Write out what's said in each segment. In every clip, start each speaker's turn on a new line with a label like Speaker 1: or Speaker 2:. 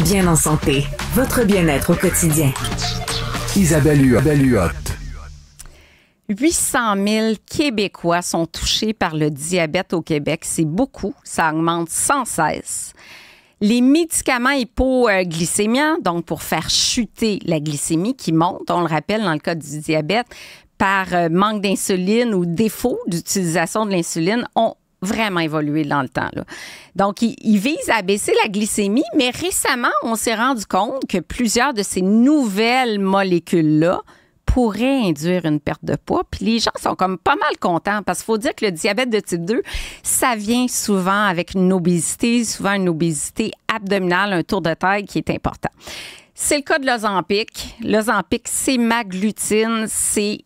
Speaker 1: Bien en santé, votre bien-être au quotidien.
Speaker 2: Isabelle Huot.
Speaker 3: 800 000 Québécois sont touchés par le diabète au Québec. C'est beaucoup. Ça augmente sans cesse. Les médicaments hypoglycémiants, donc pour faire chuter la glycémie qui monte, on le rappelle dans le cas du diabète, par manque d'insuline ou défaut d'utilisation de l'insuline, ont vraiment évolué dans le temps, là. Donc, ils visent à baisser la glycémie, mais récemment, on s'est rendu compte que plusieurs de ces nouvelles molécules-là pourraient induire une perte de poids. Puis les gens sont comme pas mal contents parce qu'il faut dire que le diabète de type 2, ça vient souvent avec une obésité abdominale, un tour de taille qui est important. C'est le cas de l'Ozempic. L'Ozempic, c'est ma glutine, c'est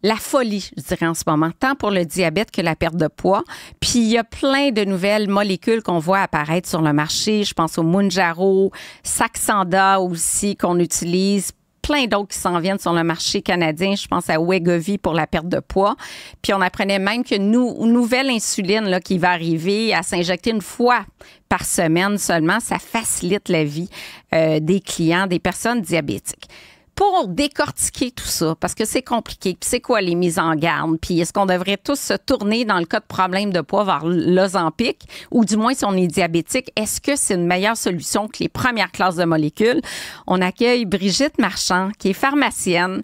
Speaker 3: la folie, je dirais, en ce moment, tant pour le diabète que la perte de poids. Puis, il y a plein de nouvelles molécules qu'on voit apparaître sur le marché. Je pense au Mounjaro, Saxenda aussi, qu'on utilise. Plein d'autres qui s'en viennent sur le marché canadien. Je pense à Wegovy pour la perte de poids. Puis, on apprenait même qu'une nouvelle insuline là, qui va arriver à s'injecter une fois par semaine seulement, ça facilite la vie des clients, des personnes diabétiques. Pour décortiquer tout ça, parce que c'est compliqué, puis c'est quoi les mises en garde, puis est-ce qu'on devrait tous se tourner dans le cas de problème de poids vers l'Ozempic, ou du moins si on est diabétique, est-ce que c'est une meilleure solution que les premières classes de molécules? On accueille Brigitte Marchand, qui est pharmacienne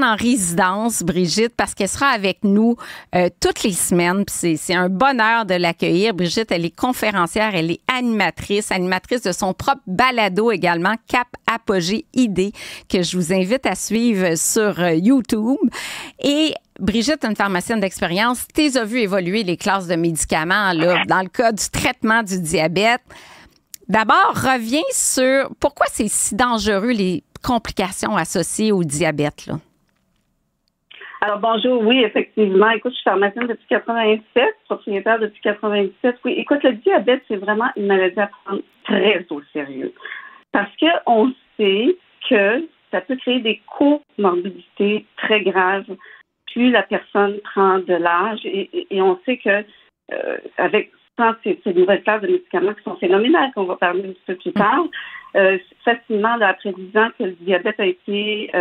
Speaker 3: en résidence, Brigitte, parce qu'elle sera avec nous toutes les semaines. Puis c'est un bonheur de l'accueillir. Brigitte, elle est conférencière, elle est animatrice de son propre balado également, Cap Apogée ID, que je vous invite à suivre sur YouTube. Et Brigitte, une pharmacienne d'expérience, t'es as vu évoluer les classes de médicaments là, dans le cas du traitement du diabète. D'abord, reviens sur pourquoi c'est si dangereux les complications associées au diabète, là.
Speaker 4: Alors, bonjour. Oui, effectivement. Écoute, je suis pharmacienne depuis 97, propriétaire depuis 97. Oui, écoute, le diabète, c'est vraiment une maladie à prendre très au sérieux. Parce qu'on sait que ça peut créer des comorbidités très graves plus la personne prend de l'âge. Et on sait que avec ces nouvelles classes de médicaments qui sont phénoménales, qu'on va parler un petit peu plus tard, facilement, là, après 10 ans que le diabète a été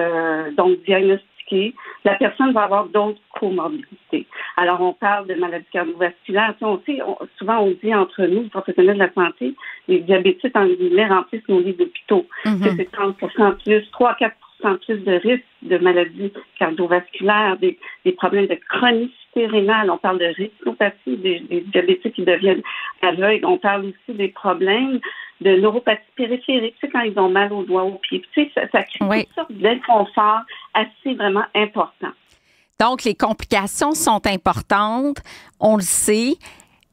Speaker 4: donc diagnostiqué, la personne va avoir d'autres comorbidités. Alors, on parle de maladies cardiovasculaires. On sait, souvent, on dit entre nous, professionnels de la santé, les diabétiques, en guillemets, remplissent nos lits d'hôpitaux. Que c'est 30% plus, 3-4% plus de risques de maladies cardiovasculaires, des problèmes de chronicité rénale. On parle de rétinopathie, des diabétiques qui deviennent aveugles. On parle aussi des problèmes de neuropathie périphérique, tu sais, quand ils ont mal aux doigts, aux pieds. Tu sais, ça crée toutes sortes d'inconfort assez vraiment importants.
Speaker 3: Donc, les complications sont importantes, on le sait.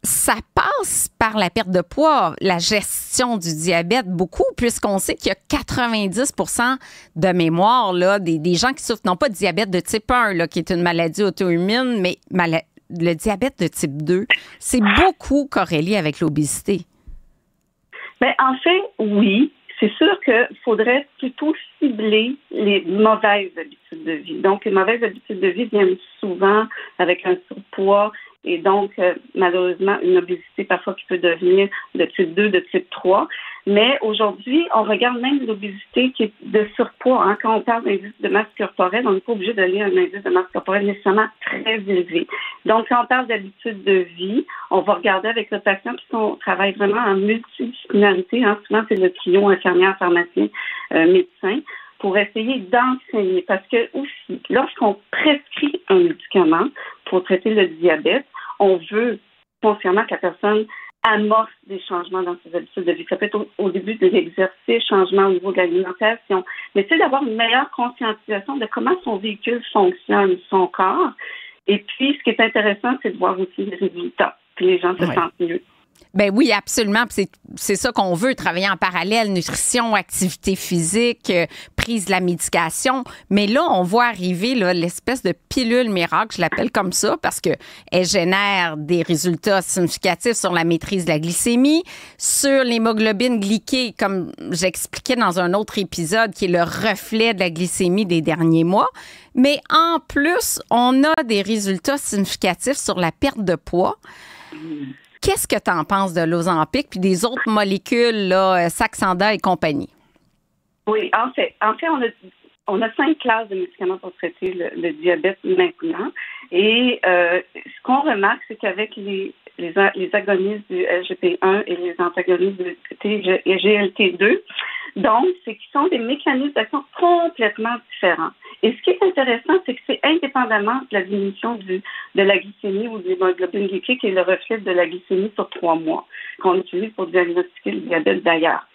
Speaker 3: Ça passe par la perte de poids, la gestion du diabète, beaucoup, puisqu'on sait qu'il y a 90% de mémoire là, des gens qui souffrent, non pas de diabète de type 1, là, qui est une maladie auto-immune, mais le diabète de type 2, c'est beaucoup corrélé avec l'obésité.
Speaker 4: Bien, en fait, oui. C'est sûr qu'il faudrait plutôt cibler les mauvaises habitudes de vie. Donc, les mauvaises habitudes de vie viennent souvent avec un surpoids et donc, malheureusement, une obésité parfois qui peut devenir de type 2, de type 3. Mais aujourd'hui, on regarde même l'obésité qui est de surpoids. Hein. Quand on parle d'indice de masse corporelle, on n'est pas obligé d'aller à un indice de masse corporelle nécessairement très élevé. Donc, quand on parle d'habitude de vie, on va regarder avec le patient, puisqu'on travaille vraiment en multidisciplinarité. Hein. Souvent, c'est le trio infirmière, pharmacien, médecin, pour essayer d'enseigner. Parce que aussi, lorsqu'on prescrit un médicament pour traiter le diabète, on veut foncièrement que la personne amorce des changements dans ses habitudes de vie. Ça peut être au début de l'exercice, changement au niveau de l'alimentation, mais c'est d'avoir une meilleure conscientisation de comment son véhicule fonctionne, son corps. Et puis, ce qui est intéressant, c'est de voir aussi les résultats, que les gens se sentent mieux.
Speaker 3: Ben oui, absolument. C'est ça qu'on veut, travailler en parallèle, nutrition, activité physique, prise de la médication. Mais là, on voit arriver là, l'espèce de pilule miracle, je l'appelle comme ça, parce qu'elle génère des résultats significatifs sur la maîtrise de la glycémie, sur l'hémoglobine glyquée, comme j'expliquais dans un autre épisode, qui est le reflet de la glycémie des derniers mois. Mais en plus, on a des résultats significatifs sur la perte de poids. Qu'est-ce que tu en penses de l'Ozempic puis des autres molécules, là, Saxenda et compagnie?
Speaker 4: Oui, en fait, on a 5 classes de médicaments pour traiter le diabète maintenant. Et ce qu'on remarque, c'est qu'avec les agonistes du SGLT1 et les antagonistes du GLT2, donc, c'est qu'ils sont des mécanismes d'action complètement différents. Et ce qui est intéressant, c'est que c'est indépendamment de la diminution de la glycémie ou de l'hémoglobine glycée, qui est le reflet de la glycémie sur 3 mois, qu'on utilise pour diagnostiquer le diabète d'ailleurs.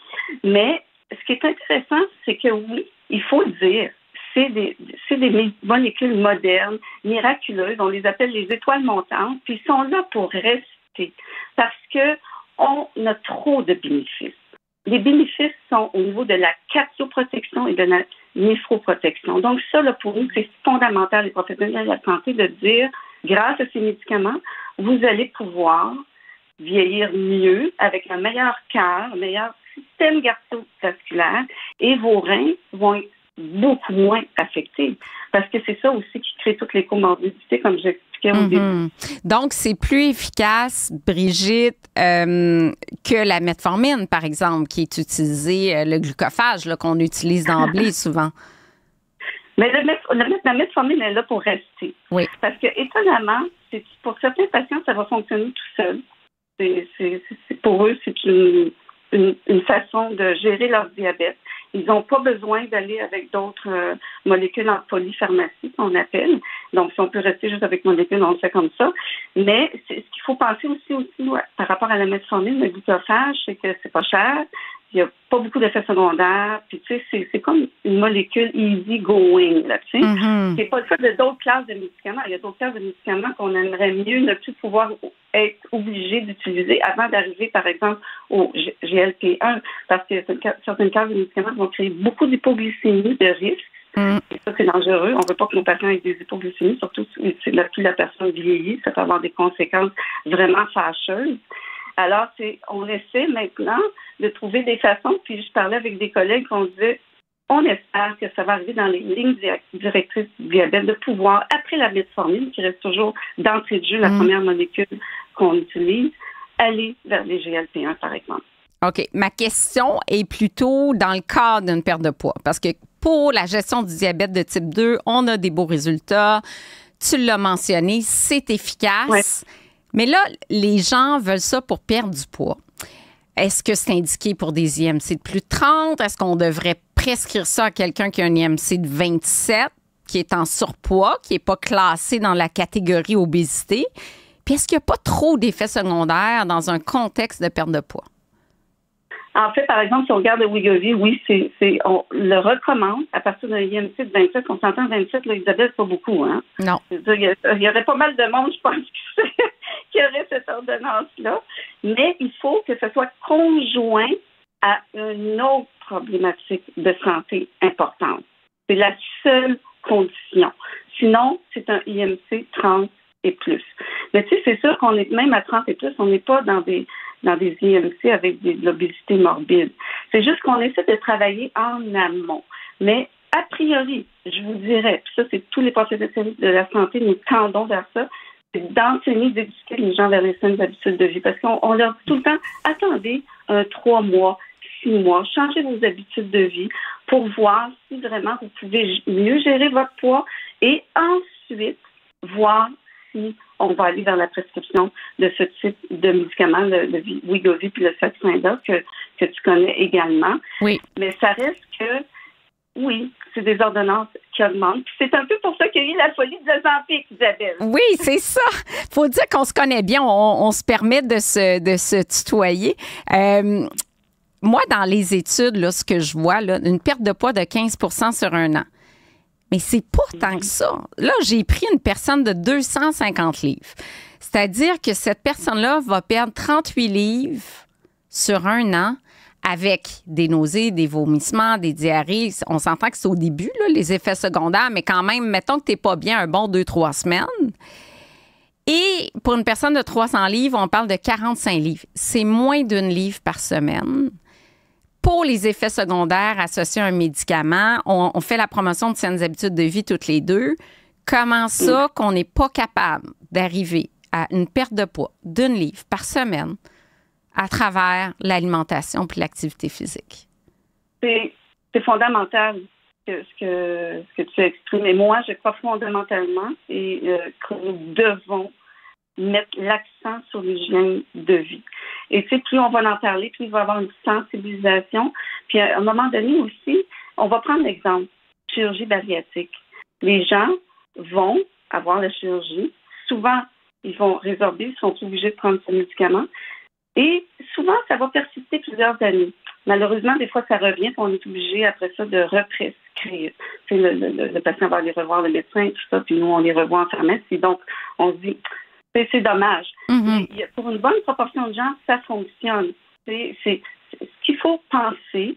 Speaker 4: Mais ce qui est intéressant, c'est que oui, il faut le dire, c'est des molécules modernes, miraculeuses, on les appelle les étoiles montantes, puis ils sont là pour rester, parce que on a trop de bénéfices. Les bénéfices sont au niveau de la cardioprotection et de la néphroprotection. Donc ça, là, pour nous, c'est fondamental, les professionnels de la santé, de dire, grâce à ces médicaments, vous allez pouvoir vieillir mieux, avec un meilleur cœur, un meilleur système cardiovasculaire, et vos reins vont être beaucoup moins affectés. Parce que c'est ça aussi qui crée toutes les comorbidités, comme j'expliquais au début.
Speaker 3: Donc, c'est plus efficace, Brigitte, que la metformine, par exemple, qui est utilisée, le glucophage, là, qu'on utilise d'emblée souvent.
Speaker 4: Mais la metformine est là pour rester.
Speaker 3: Oui.
Speaker 4: Parce que, étonnamment, pour certains patients, ça va fonctionner tout seul. Pour eux, c'est une façon de gérer leur diabète. Ils n'ont pas besoin d'aller avec d'autres molécules en polypharmacie, qu'on appelle. Donc, si on peut rester juste avec molécules, on le fait comme ça. Mais ce qu'il faut penser aussi par rapport à la metformine, le glucophage, c'est que c'est pas cher. Il n'y a pas beaucoup d'effets secondaires. Puis, tu sais, c'est comme une molécule easy going, là, tu sais. C'est pas le cas de d'autres classes de médicaments. Il y a d'autres classes de médicaments qu'on aimerait mieux ne plus pouvoir être obligé d'utiliser avant d'arriver, par exemple, au GLP1, parce que certaines classes de médicaments vont créer beaucoup d'hypoglycémie de risque. Et ça, c'est dangereux. On ne veut pas que nos patients aient des hypoglycémies, surtout si la personne vieillit. Ça peut avoir des conséquences vraiment fâcheuses. Alors, on essaie maintenant de trouver des façons, puis je parlais avec des collègues qu'on disait, on espère que ça va arriver dans les lignes directrices du diabète, de pouvoir, après la metformine, qui reste toujours d'entrée de jeu, la première molécule qu'on utilise, aller vers les GLP1, par exemple.
Speaker 3: OK. Ma question est plutôt dans le cadre d'une perte de poids, parce que pour la gestion du diabète de type 2, on a des beaux résultats. Tu l'as mentionné, c'est efficace. Ouais. Mais là, les gens veulent ça pour perdre du poids. Est-ce que c'est indiqué pour des IMC de plus de 30? Est-ce qu'on devrait prescrire ça à quelqu'un qui a un IMC de 27, qui est en surpoids, qui n'est pas classé dans la catégorie obésité? Puis est-ce qu'il n'y a pas trop d'effets secondaires dans un contexte de perte de poids?
Speaker 4: En fait, par exemple, si on regarde le Wegovy, oui, on le recommande à partir d'un IMC de 27. On s'entend 27, là, Isabelle, c'est pas beaucoup, hein?
Speaker 3: Non.
Speaker 4: Il y aurait pas mal de monde, je pense, qui aurait cette ordonnance-là. Mais il faut que ce soit conjoint à une autre problématique de santé importante. C'est la seule condition. Sinon, c'est un IMC 30 et plus. Mais tu sais, c'est sûr qu'on est même à 30 et plus, on n'est pas dans des IMC avec de l'obésité morbide. C'est juste qu'on essaie de travailler en amont. Mais a priori, je vous dirais, puis ça, c'est tous les professionnels de la santé, nous tendons vers ça, c'est d'enseigner, d'éduquer les gens vers les saines habitudes de vie. Parce qu'on leur dit tout le temps, attendez 3 mois, 6 mois, changez vos habitudes de vie pour voir si vraiment vous pouvez mieux gérer votre poids et ensuite voir si on va aller vers la prescription de ce type de médicaments, le Wegovy puis le Saxenda que tu connais également.
Speaker 3: Oui. Mais
Speaker 4: ça reste que, oui, c'est des ordonnances qui augmentent. Puis c'est un peu pour ça qu'il y a eu la folie de l'Ozempic, Isabelle.
Speaker 3: Oui, c'est ça. Faut dire qu'on se connaît bien. On se permet de se tutoyer. Moi, dans les études, là, ce que je vois, là, une perte de poids de 15 % sur un an. Mais c'est pas tant que ça. Là, j'ai pris une personne de 250 livres. C'est-à-dire que cette personne-là va perdre 38 livres sur un an avec des nausées, des vomissements, des diarrhées. On s'entend que c'est au début, là, les effets secondaires, mais quand même, mettons que t'es pas bien un bon 2-3 semaines. Et pour une personne de 300 livres, on parle de 45 livres. C'est moins d'une livre par semaine. Pour les effets secondaires associés à un médicament, on fait la promotion de saines habitudes de vie toutes les deux. Comment ça qu'on n'est pas capable d'arriver à une perte de poids d'1 livre par semaine à travers l'alimentation puis l'activité physique.
Speaker 4: C'est fondamental ce que tu exprimes. Et moi, je crois fondamentalement que nous devons mettre l'accent sur l'hygiène de vie. Et tu sais, plus on va en parler, plus il va y avoir une sensibilisation. Puis à un moment donné aussi, on va prendre l'exemple, chirurgie bariatrique. Les gens vont avoir la chirurgie. Souvent, ils vont résorber, ils sont obligés de prendre ces médicaments. Et souvent, ça va persister plusieurs années. Malheureusement, des fois, ça revient, puis on est obligé, après ça, de represcrire. Le patient va aller revoir le médecin, tout ça, puis nous, on les revoit en pharmacie. Donc, on se dit, c'est dommage. Mais pour une bonne proportion de gens, ça fonctionne. C'est ce qu'il faut penser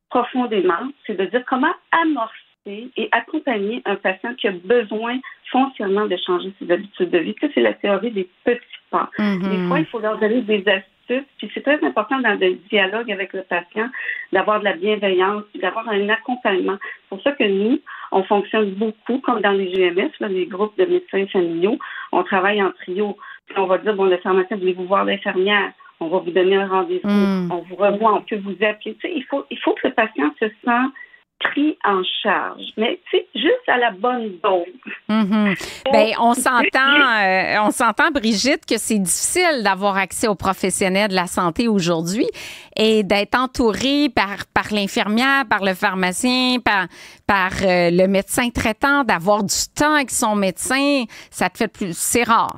Speaker 4: profondément, c'est de dire comment amorcer et accompagner un patient qui a besoin foncièrement de changer ses habitudes de vie. Ça, c'est la théorie des petits pas. Des fois, il faut leur donner des astuces. Puis c'est très important dans le dialogue avec le patient d'avoir de la bienveillance, d'avoir un accompagnement. C'est pour ça que nous, on fonctionne beaucoup, comme dans les GMS, là, les groupes de médecins familiaux. On travaille en trio. Puis on va dire, bon, le pharmacien, voulez-vous voir l'infirmière? On va vous donner un rendez-vous. On vous revoit, on peut vous appeler. Tu sais, il faut que le patient se sente pris en charge, mais tu sais, juste à la bonne dose.
Speaker 3: Bien, on s'entend, Brigitte, que c'est difficile d'avoir accès aux professionnels de la santé aujourd'hui et d'être entouré par l'infirmière, par le pharmacien, par le médecin traitant, d'avoir du temps avec son médecin, ça te fait plus. C'est rare.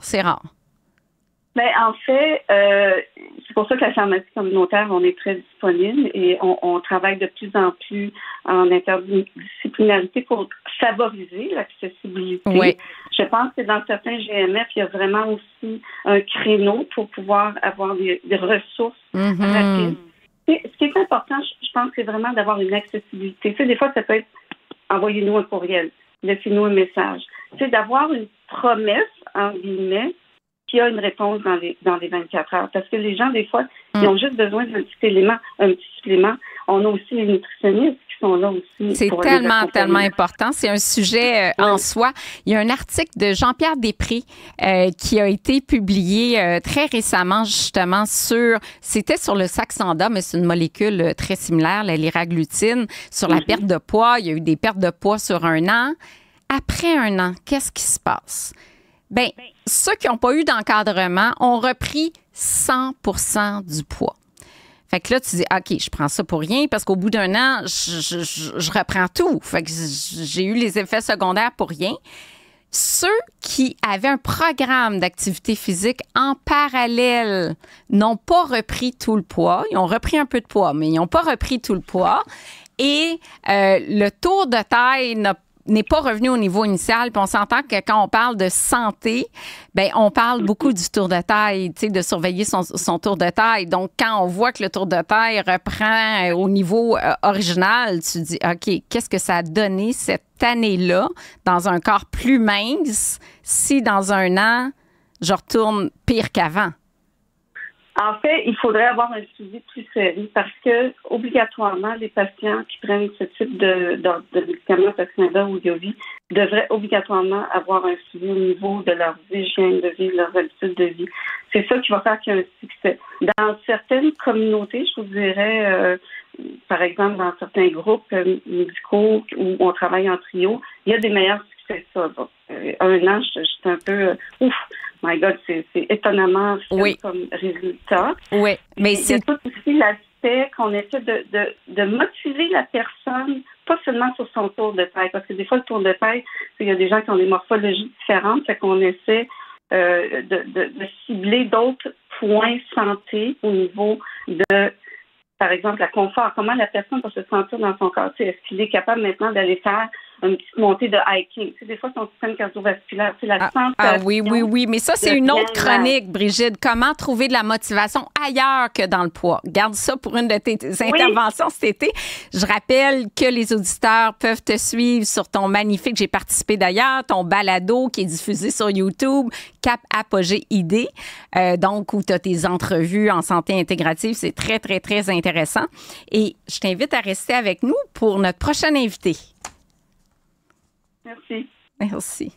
Speaker 4: Bien, en fait, c'est pour ça que la pharmacie communautaire, on est très disponible et on travaille de plus en plus en interdisciplinarité pour favoriser l'accessibilité. Oui. Je pense que dans certains GMF, il y a vraiment aussi un créneau pour pouvoir avoir des ressources rapides. Ce qui est important, je pense, c'est vraiment d'avoir une accessibilité. Tu sais, des fois, ça peut être envoyez-nous un courriel, laissez-nous un message. Tu sais, d'avoir une promesse, en guillemets, qui a une réponse dans les 24 heures. Parce que les gens, des fois, ils ont juste besoin d'un petit élément, un petit supplément. On a aussi les nutritionnistes qui sont là aussi.
Speaker 3: C'est tellement important. C'est un sujet en soi. Il y a un article de Jean-Pierre Després qui a été publié très récemment, justement, c'était sur le Saxenda, mais c'est une molécule très similaire, la liraglutine, sur la perte de poids. Il y a eu des pertes de poids sur 1 an. Après 1 an, qu'est-ce qui se passe? Bien, ceux qui n'ont pas eu d'encadrement ont repris 100% du poids. Fait que là, tu dis, OK, je prends ça pour rien parce qu'au bout d'1 an, je reprends tout. Fait que j'ai eu les effets secondaires pour rien. Ceux qui avaient un programme d'activité physique en parallèle n'ont pas repris tout le poids. Ils ont repris un peu de poids, mais ils n'ont pas repris tout le poids. Et le tour de taille n'est pas revenu au niveau initial. Puis on s'entend que quand on parle de santé, bien, on parle beaucoup du tour de taille, tu sais, de surveiller son tour de taille. Donc, quand on voit que le tour de taille reprend au niveau original, tu dis, OK, qu'est-ce que ça a donné cette année-là dans un corps plus mince si dans 1 an, je retourne pire qu'avant?
Speaker 4: En fait, il faudrait avoir un suivi plus sérieux parce que, obligatoirement, les patients qui prennent ce type de médicaments, Saxenda ou Yovi, devraient obligatoirement avoir un suivi au niveau de leur hygiène de vie, de leurs habitudes de vie. C'est ça qui va faire qu'il y a un succès. Dans certaines communautés, je vous dirais, par exemple, dans certains groupes médicaux où on travaille en trio, il y a des meilleurs succès que ça. Donc, 1 an, j'étais un peu my God, c'est étonnamment comme résultat. Oui, mais il y a tout aussi l'aspect qu'on essaie de motiver la personne, pas seulement sur son tour de taille, parce que des fois, le tour de taille, il y a des gens qui ont des morphologies différentes, fait qu'on essaie de cibler d'autres points santé au niveau de, par exemple, la confort. Comment la personne va se sentir dans son corps? Est-ce qu'il est capable maintenant d'aller faire une petite montée de hiking? Tu sais, des fois, son système cardiovasculaire, c'est la sensation.
Speaker 3: Oui. Mais ça, c'est une autre chronique, Brigitte. Comment trouver de la motivation ailleurs que dans le poids? Garde ça pour une de tes interventions cet été. Je rappelle que les auditeurs peuvent te suivre sur ton magnifique, j'ai participé d'ailleurs, ton balado qui est diffusé sur YouTube, Cap Apogée ID. Donc, où tu as tes entrevues en santé intégrative. C'est très, très, très intéressant. Et je t'invite à rester avec nous pour notre prochain invité.
Speaker 4: Merci.
Speaker 3: Merci.